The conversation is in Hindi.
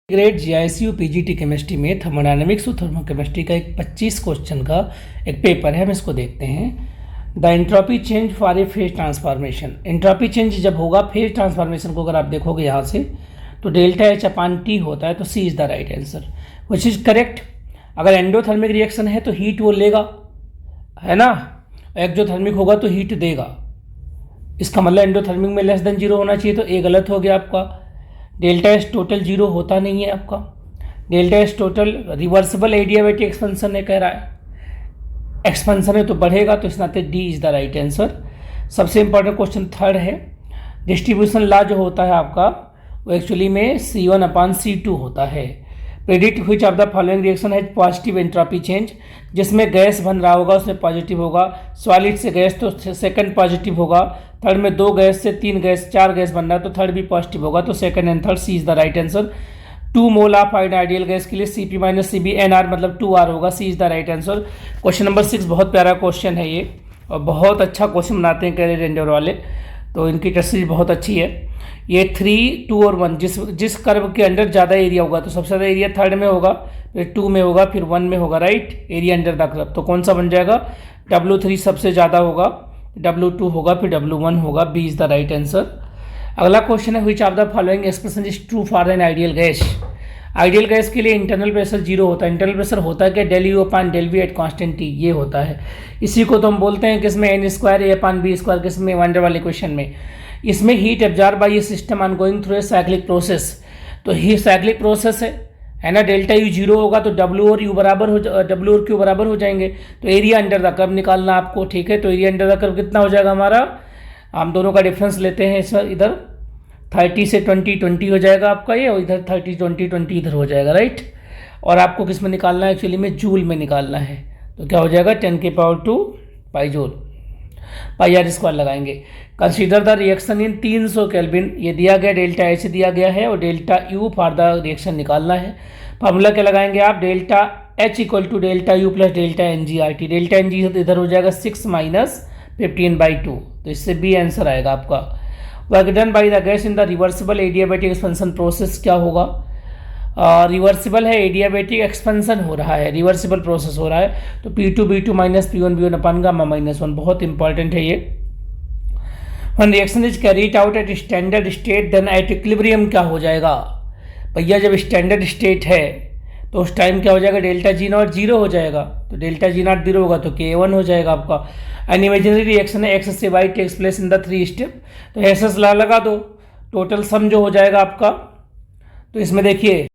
ग्रेड जीआईसीयू पीजीटी केमिस्ट्री में थर्मोडायनेमिक्स और थर्मोकेमिस्ट्री का एक 25 क्वेश्चन का एक पेपर है। हम इसको देखते हैं। The entropy change for A phase transformation. Entropy change जब होगा फेज ट्रांसफॉर्मेशन को, अगर आप देखोगे यहाँ से तो डेल्टा एच अपान टी होता है, तो C is the right answer which is correct. अगर एंडोथर्मिक रिएक्शन है तो हीट वो लेगा, है ना, एक्सोथर्मिक होगा तो हीट देगा। इसका मतलब एंडोथर्मिक में लेस देन जीरो होना चाहिए, तो ए गलत हो गया आपका। डेल्टा एस टोटल जीरो होता नहीं है आपका। Delta S total reversible adiabatic expansion है, कह रहा है एक्सपेंशन है तो बढ़ेगा, तो इस नाते D is the right answer. सबसे इंपॉर्टेंट क्वेश्चन थर्ड है। डिस्ट्रीब्यूशन लॉ जो होता है आपका वो एक्चुअली में C1/C2 होता है। Predict which of the following reaction है पॉजिटिव एंट्रोपी चेंज। जिसमें गैस बन रहा होगा उसमें पॉजिटिव होगा, सॉलिड से गैस तो सेकंड पॉजिटिव होगा, थर्ड में 2 गैस से 3 गैस 4 गैस बन रहा है तो थर्ड भी पॉजिटिव होगा, तो second and third C is the right answer. 2 mole of ideal gas के लिए Cp-Cb NR मतलब 2R होगा, C is the right answer. Question number 6 बहुत प्यारा क्वेश्चन है ये, और बहुत अच्छा क्वेश्चन बनाते हैं कैरियर रेंडर वाले, तो इनकी टेस्टिज बहुत अच्छी है। ये 3, 2 और 1 जिस कर्व के अंडर ज़्यादा एरिया होगा तो सबसे ज़्यादा एरिया थर्ड में होगा, फिर 2 में होगा, फिर 1 में होगा, right, area under the curve. तो कौन सा बन जाएगा? W3 सबसे ज़्यादा होगा, W2 होगा, फिर W1 होगा, B is the right answer. अगला क्वेश्चन है which of the following expression is true for an ideal gas. Ideal gas के लिए इंटरनल प्रेशर जीरो होता है। इंटरनल प्रेशर होता है क्या? Del U upon del V at constant T, ये होता है। इसी को तो हम बोलते हैं किसमें n² A upon B square, किसमें वन डर वाले क्वेश्चन में। इसमें heat absorb by A system on going through a cyclic process, तो ही साइक्लिक प्रोसेस है ना। डेल्टा यू जीरो होगा तो W और Q बराबर हो जाएंगे, तो एरिया अंडर द कर्व निकालना आपको, ठीक है। तो एरिया अंडर द कर्व कितना हो जाएगा हमारा? हम दोनों का डिफरेंस लेते हैं, इस इधर 30 से 20 हो जाएगा आपका ये, और इधर 30 20 इधर हो जाएगा, राइट। और आपको किस में निकालना है? एक्चुअली में जूल में निकालना है, तो क्या हो जाएगा 10⁻² pi joule, pi R square लगाएंगे। Consider the reaction in 300 kelvin, ये दिया गया, डेल्टा एच दिया गया है, और delta U for the reaction निकालना है। फार्मूला क्या लगाएंगे आप? Delta H equal to delta U plus delta NG/RT। Delta NG इधर हो जाएगा 6 - 15/2, तो इससे बी आंसर आएगा आपका। Work done by the gas in the reversible adiabatic expansion process क्या होगा? रिवर्सिबल है, एडियाबैटिक एक्सपेंशन हो रहा है, रिवर्सिबल प्रोसेस हो रहा है, तो P2B2 - P1B1 अपान गामा -1, बहुत इंपॉर्टेंट है ये। One reaction is carried out at standard state then at equilibrium क्या हो जाएगा? भैया जब स्टैंडर्ड स्टेट है तो उस टाइम क्या हो जाएगा? डेल्टा G0 जीरो हो जाएगा, तो डेल्टा G0 जीरो होगा तो K1 हो जाएगा आपका। एन इमेजिनरी रिएक्शन है X से Y takes place in the 3 step, तो SS ला लगा दो, टोटल सम जो हो जाएगा आपका, तो इसमें देखिए